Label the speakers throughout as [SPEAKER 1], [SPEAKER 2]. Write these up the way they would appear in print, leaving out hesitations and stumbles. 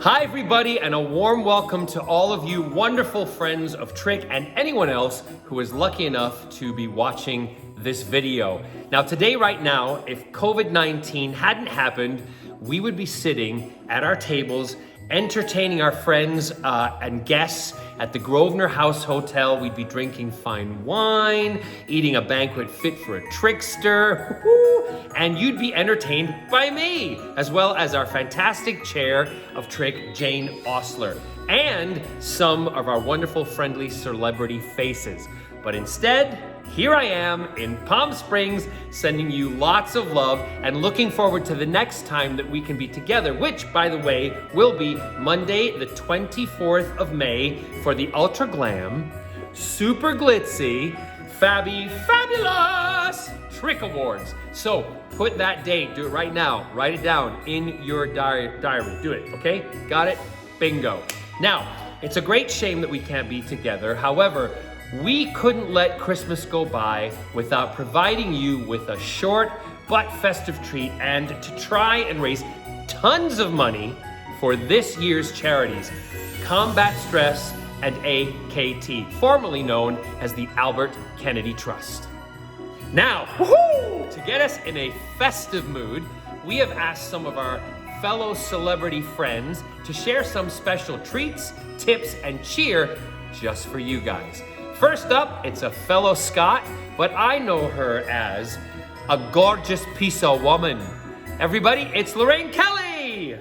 [SPEAKER 1] Hi everybody, and a warm welcome to all of you wonderful friends of TRIC and anyone else who is lucky enough to be watching this video. Now today, right now, if COVID-19 hadn't happened, we would be sitting at our tables entertaining our friends and guests at the Grosvenor House Hotel. We'd be drinking fine wine, eating a banquet fit for a trickster, and you'd be entertained by me, as well as our fantastic chair of TRIC, Jane Osler, and some of our wonderful friendly celebrity faces. But instead, here I am in Palm Springs, sending you lots of love and looking forward to the next time that we can be together, which, by the way, will be Monday, the 24th of May for the Ultra Glam, Super Glitzy, Fabulous TRIC Awards. So put that date, do it right now, write it down in your diary. Do it, okay? Got it? Bingo. Now, it's a great shame that we can't be together. However, we couldn't let Christmas go by without providing you with a short but festive treat and to try and raise tons of money for this year's charities, Combat Stress and AKT, formerly known as the Albert Kennedy Trust. Now, to get us in a festive mood, we have asked some of our fellow celebrity friends to share some special treats, tips, and cheer just for you guys. First up, it's a fellow Scot, but I know her as a gorgeous piece of woman. Everybody, it's Lorraine Kelly!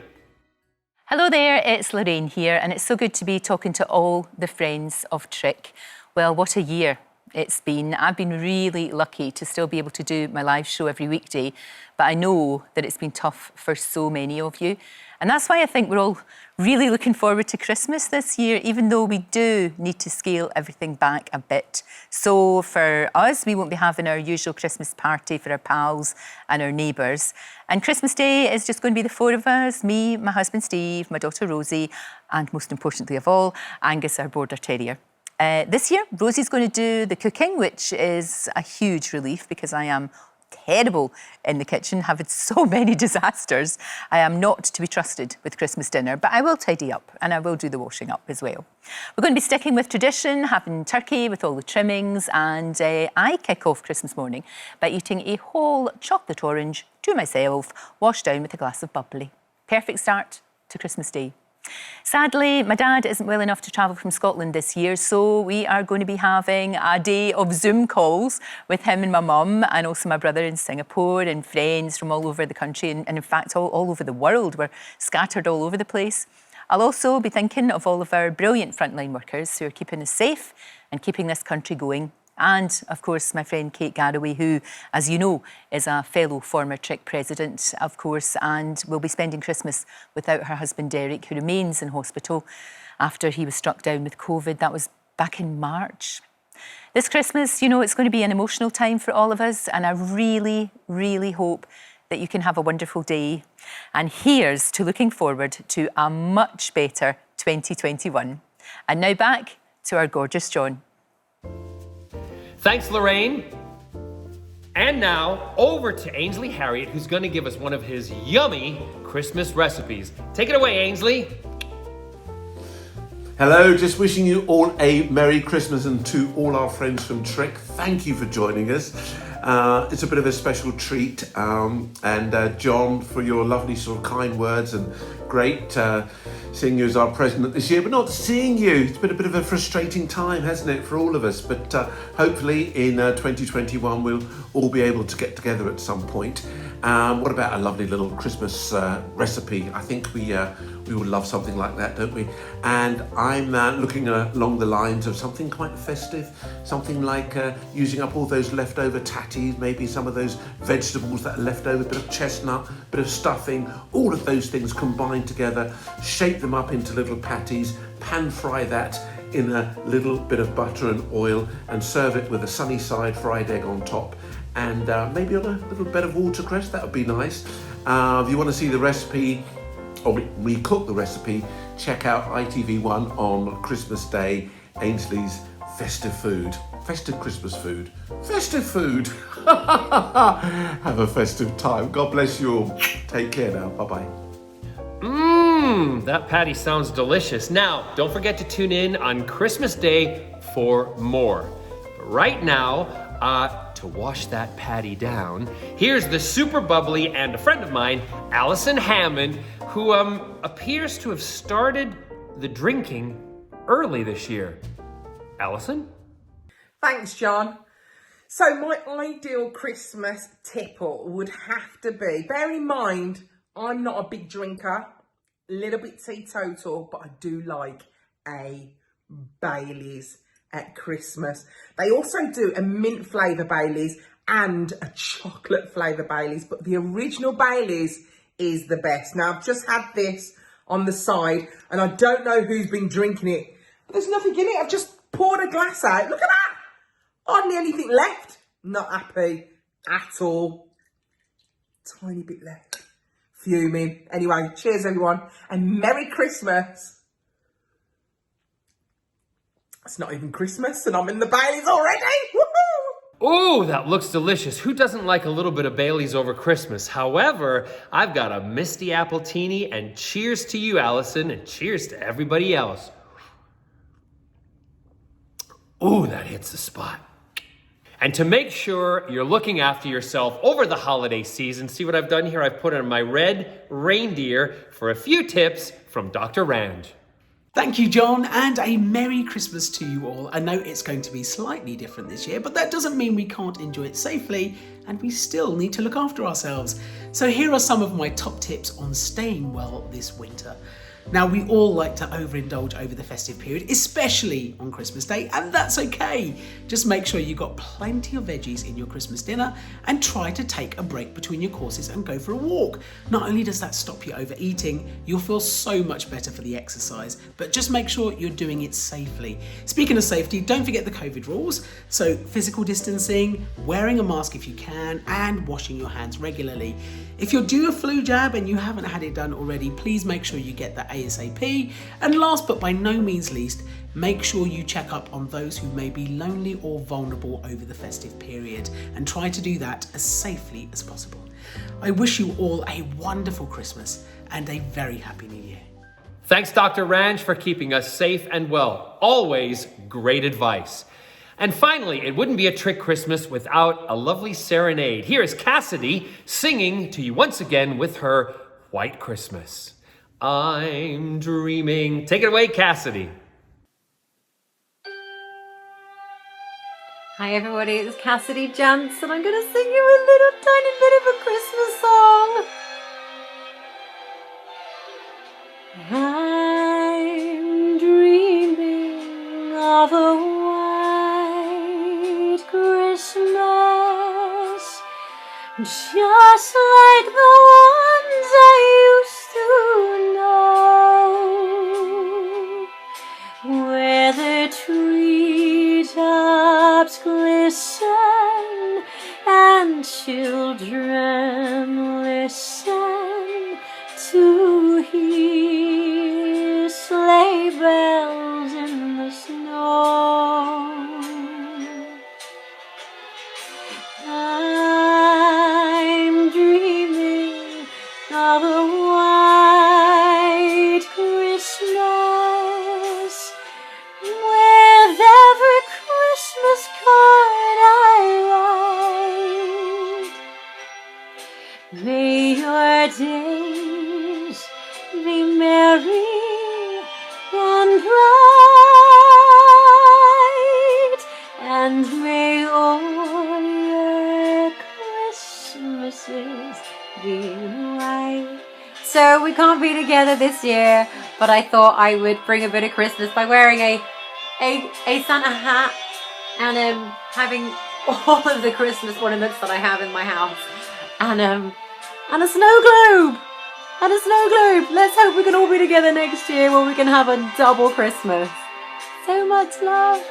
[SPEAKER 2] Hello there, it's Lorraine here, and it's so good to be talking to all the friends of TRIC. Well, what a year it's been. I've been really lucky to still be able to do my live show every weekday, but I know that it's been tough for so many of you. And that's why I think we're all really looking forward to Christmas this year, even though we do need to scale everything back a bit. So for us, we won't be having our usual Christmas party for our pals and our neighbours. And Christmas Day is just going to be the four of us, me, my husband Steve, my daughter Rosie, and most importantly of all, Angus, our Border Terrier. This year, Rosie's going to do the cooking, which is a huge relief because I am terrible in the kitchen, having so many disasters. I am not to be trusted with Christmas dinner, but I will tidy up and I will do the washing up as well. We're going to be sticking with tradition, having turkey with all the trimmings, and I kick off Christmas morning by eating a whole chocolate orange to myself, washed down with a glass of bubbly. Perfect start to Christmas Day. Sadly, my dad isn't well enough to travel from Scotland this year, so we are going to be having a day of Zoom calls with him and my mum, and also my brother in Singapore, and friends from all over the country, and in fact all over the world. We're scattered all over the place. I'll also be thinking of all of our brilliant frontline workers who are keeping us safe and keeping this country going. And, of course, my friend Kate Garraway, who, as you know, is a fellow former TRIC President, of course, and will be spending Christmas without her husband Derek, who remains in hospital after he was struck down with COVID. That was back in March. This Christmas, you know, it's going to be an emotional time for all of us, and I really, really hope that you can have a wonderful day. And here's to looking forward to a much better 2021. And now back to our gorgeous John.
[SPEAKER 1] Thanks, Lorraine. And now, over to Ainsley Harriott, who's going to give us one of his yummy Christmas recipes. Take it away, Ainsley.
[SPEAKER 3] Hello, just wishing you all a Merry Christmas, and to all our friends from TRIC, thank you for joining us. It's a bit of a special treat, and John, for your lovely sort of kind words, and great seeing you as our president this year, but not seeing you. It's been a bit of a frustrating time, hasn't it, for all of us, but hopefully in 2021 we'll all be able to get together at some point. What about a lovely little Christmas recipe? I think we would love something like that, don't we? And I'm looking along the lines of something quite festive, something like using up all those leftover tatties, maybe some of those vegetables that are left over, a bit of chestnut, a bit of stuffing, all of those things combined together, shape them up into little patties, pan fry that in a little bit of butter and oil, and serve it with a sunny side fried egg on top, and maybe on a little bed of watercress. That would be nice. If you want to see the recipe, or we cook the recipe, check out ITV1 on Christmas Day, Ainsley's festive food. Festive Christmas food. Festive food! Have a festive time. God bless you all. Take care now. Bye-bye.
[SPEAKER 1] That patty sounds delicious. Now, don't forget to tune in on Christmas Day for more. But right now, to wash that patty down, here's the super bubbly and a friend of mine, Allison Hammond, who appears to have started the drinking early this year. Allison?
[SPEAKER 4] Thanks, John. So my ideal Christmas tipple would have to be, bear in mind, I'm not a big drinker, a little bit teetotal, but I do like a Baileys at Christmas. They also do a mint flavour Baileys and a chocolate flavour Baileys, but the original Baileys is the best. Now, I've just had this on the side, and I don't know who's been drinking it, but there's nothing in it. I've just poured a glass out. Look at that! Hardly anything left. Not happy at all. Tiny bit left. Fuming. Anyway, cheers everyone, and Merry Christmas. It's not even Christmas and I'm in the Baileys already. Woohoo!
[SPEAKER 1] Ooh, that looks delicious. Who doesn't like a little bit of Baileys over Christmas? However, I've got a Misty Appletini, and cheers to you, Allison, and cheers to everybody else. Ooh, that hits the spot. And to make sure you're looking after yourself over the holiday season, see what I've done here? I've put on my red reindeer for a few tips from Dr. Rand.
[SPEAKER 5] Thank you, John, and a Merry Christmas to you all. I know it's going to be slightly different this year, but that doesn't mean we can't enjoy it safely, and we still need to look after ourselves. So here are some of my top tips on staying well this winter. Now, we all like to overindulge over the festive period, especially on Christmas Day, and that's okay. Just make sure you've got plenty of veggies in your Christmas dinner and try to take a break between your courses and go for a walk. Not only does that stop you overeating, you'll feel so much better for the exercise, but just make sure you're doing it safely. Speaking of safety, don't forget the COVID rules. So physical distancing, wearing a mask if you can, and washing your hands regularly. If you're due a flu jab and you haven't had it done already, please make sure you get that ASAP. And last but by no means least, make sure you check up on those who may be lonely or vulnerable over the festive period, and try to do that as safely as possible. I wish you all a wonderful Christmas and a very happy New Year.
[SPEAKER 1] Thanks, Dr. Ranch, for keeping us safe and well. Always great advice. And finally, it wouldn't be a Trick Christmas without a lovely serenade. Here is Cassidy singing to you once again with her White Christmas. I'm dreaming. Take it away, Cassidy.
[SPEAKER 6] Hi everybody, it's Cassidy Jansen. I'm going to sing you a little tiny bit of a Christmas song. I'm dreaming of a white Christmas, just like the ones I used to know, where the treetops glisten and children listen to hear sleigh bells in the snow. I'm dreaming of a white Christmas, with every Christmas card I write. May your days be merry and bright, and may all your Christmases be white. So we can't be together this year, but I thought I would bring a bit of Christmas by wearing a Santa hat and having all of the Christmas ornaments that I have in my house, and a snow globe. And a snow globe. Let's hope we can all be together next year where we can have a double Christmas. So much love.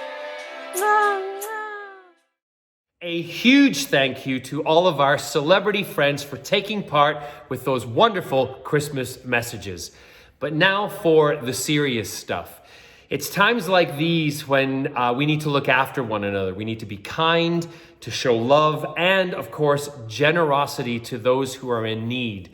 [SPEAKER 1] A huge thank you to all of our celebrity friends for taking part with those wonderful Christmas messages. But now for the serious stuff. It's times like these when we need to look after one another. We need to be kind, to show love, and of course, generosity to those who are in need.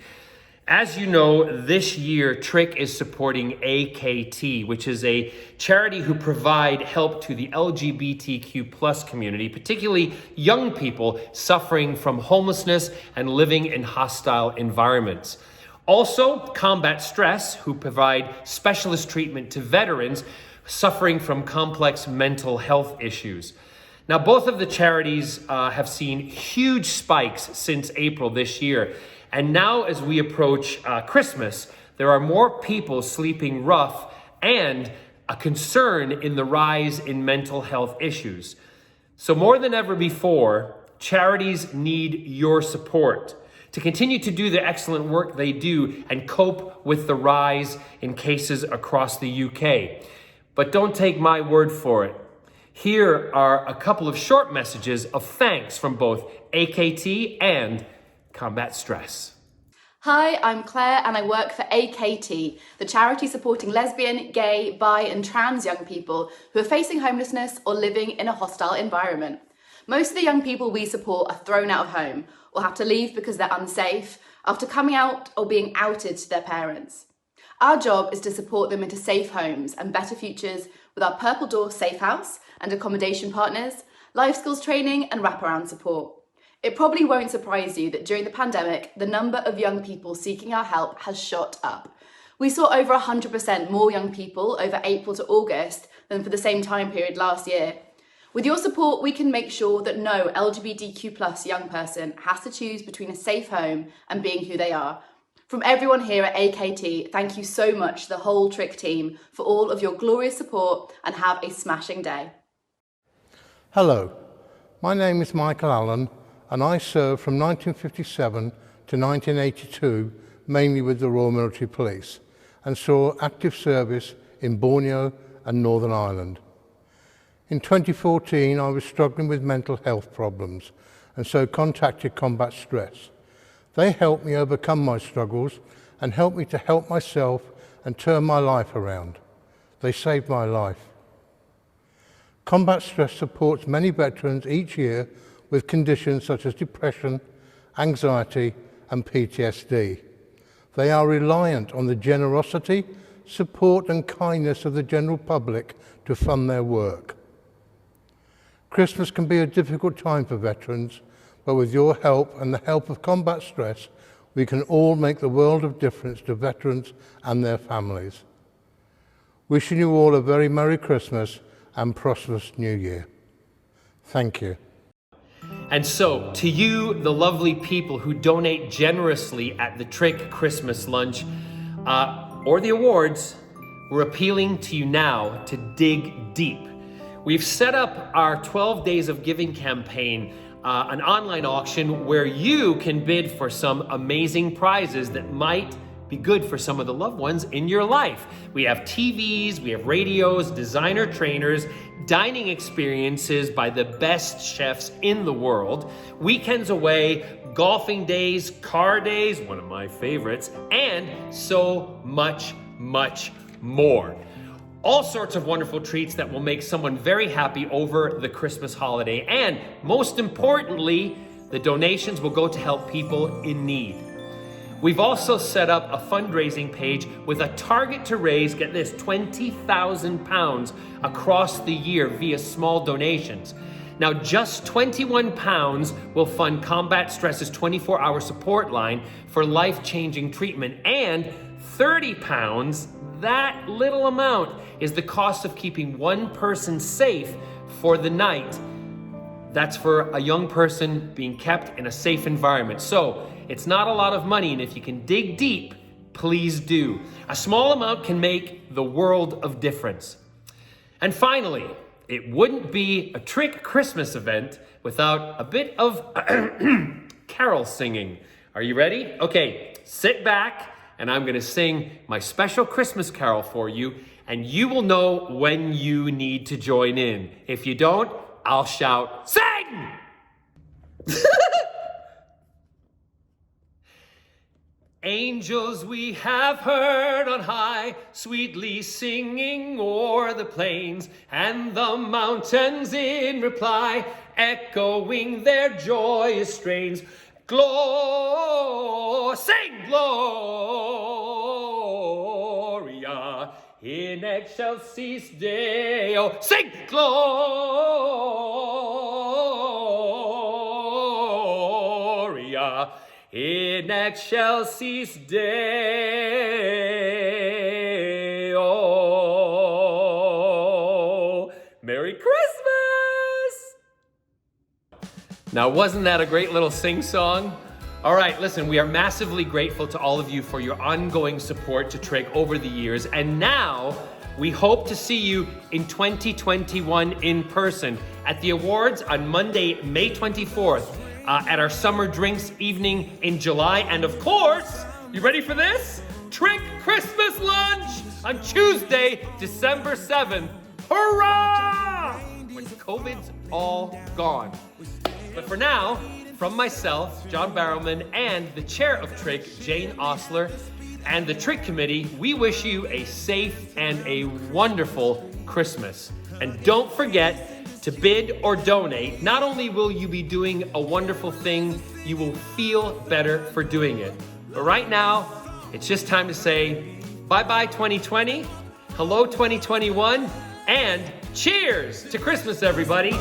[SPEAKER 1] As you know, this year, TRIC is supporting AKT, which is a charity who provide help to the LGBTQ plus community, particularly young people suffering from homelessness and living in hostile environments. Also, Combat Stress, who provide specialist treatment to veterans suffering from complex mental health issues. Now, both of the charities have seen huge spikes since April this year. And now as we approach Christmas, there are more people sleeping rough and a concern in the rise in mental health issues. So more than ever before, charities need your support to continue to do the excellent work they do and cope with the rise in cases across the UK. But don't take my word for it. Here are a couple of short messages of thanks from both AKT and Combat Stress.
[SPEAKER 7] Hi, I'm Claire and I work for AKT, the charity supporting lesbian, gay, bi and trans young people who are facing homelessness or living in a hostile environment. Most of the young people we support are thrown out of home or have to leave because they're unsafe after coming out or being outed to their parents. Our job is to support them into safe homes and better futures with our Purple Door Safe House and accommodation partners, life skills training and wraparound support. It probably won't surprise you that during the pandemic, the number of young people seeking our help has shot up. We saw over 100% more young people over April to August than for the same time period last year. With your support, we can make sure that no LGBTQ+ young person has to choose between a safe home and being who they are. From everyone here at AKT, thank you so much to the whole TRIC team for all of your glorious support and have a smashing day.
[SPEAKER 8] Hello, my name is Michael Allen and I served from 1957 to 1982 mainly with the Royal Military Police and saw active service in Borneo and Northern Ireland. In 2014 I was struggling with mental health problems and so contacted Combat Stress. They helped me overcome my struggles and helped me to help myself and turn my life around. They saved my life. Combat Stress supports many veterans each year with conditions such as depression, anxiety and PTSD. They are reliant on the generosity, support and kindness of the general public to fund their work. Christmas can be a difficult time for veterans, but with your help and the help of Combat Stress, we can all make the world of difference to veterans and their families. Wishing you all a very Merry Christmas and prosperous New Year. Thank you.
[SPEAKER 1] And so, to you, the lovely people who donate generously at the TRIC Christmas lunch or the awards, we're appealing to you now to dig deep. We've set up our 12 Days of Giving campaign, an online auction where you can bid for some amazing prizes that might be good for some of the loved ones in your life. We have TVs, we have radios, designer trainers, dining experiences by the best chefs in the world, weekends away, golfing days, car days, one of my favorites, and so much, much more. All sorts of wonderful treats that will make someone very happy over the Christmas holiday. And most importantly, the donations will go to help people in need. We've also set up a fundraising page with a target to raise, get this, £20,000 across the year via small donations. Now, just £21 will fund Combat Stress's 24-hour support line for life-changing treatment, and £30, that little amount, is the cost of keeping one person safe for the night. That's for a young person being kept in a safe environment. So it's not a lot of money, and if you can dig deep, please do. A small amount can make the world of difference. And finally, it wouldn't be a TRIC Christmas event without a bit of carol singing. Are you ready? Okay, sit back, and I'm gonna sing my special Christmas carol for you, and you will know when you need to join in. If you don't, I'll shout, sing! Angels we have heard on high, sweetly singing o'er the plains, and the mountains in reply, echoing their joyous strains. Sing Gloria in excelsis Deo. Sing Gloria in excelsis Deo. Merry Christmas! Now, wasn't that a great little sing-song? All right, listen, we are massively grateful to all of you for your ongoing support to TRIC over the years. And now, we hope to see you in 2021 in person at the awards on Monday, May 24th, at our summer drinks evening in July. And of course, you ready for this? TRIC Christmas lunch on Tuesday, December 7th. Hurrah! When COVID's all gone. But for now, from myself, John Barrowman, and the chair of TRIC, Jane Osler, and the TRIC committee, we wish you a safe and a wonderful Christmas. And don't forget to bid or donate. Not only will you be doing a wonderful thing, you will feel better for doing it. But right now, it's just time to say bye-bye 2020, hello 2021, and cheers to Christmas, everybody.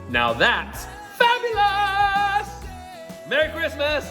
[SPEAKER 1] Now that's fabulous! Merry Christmas!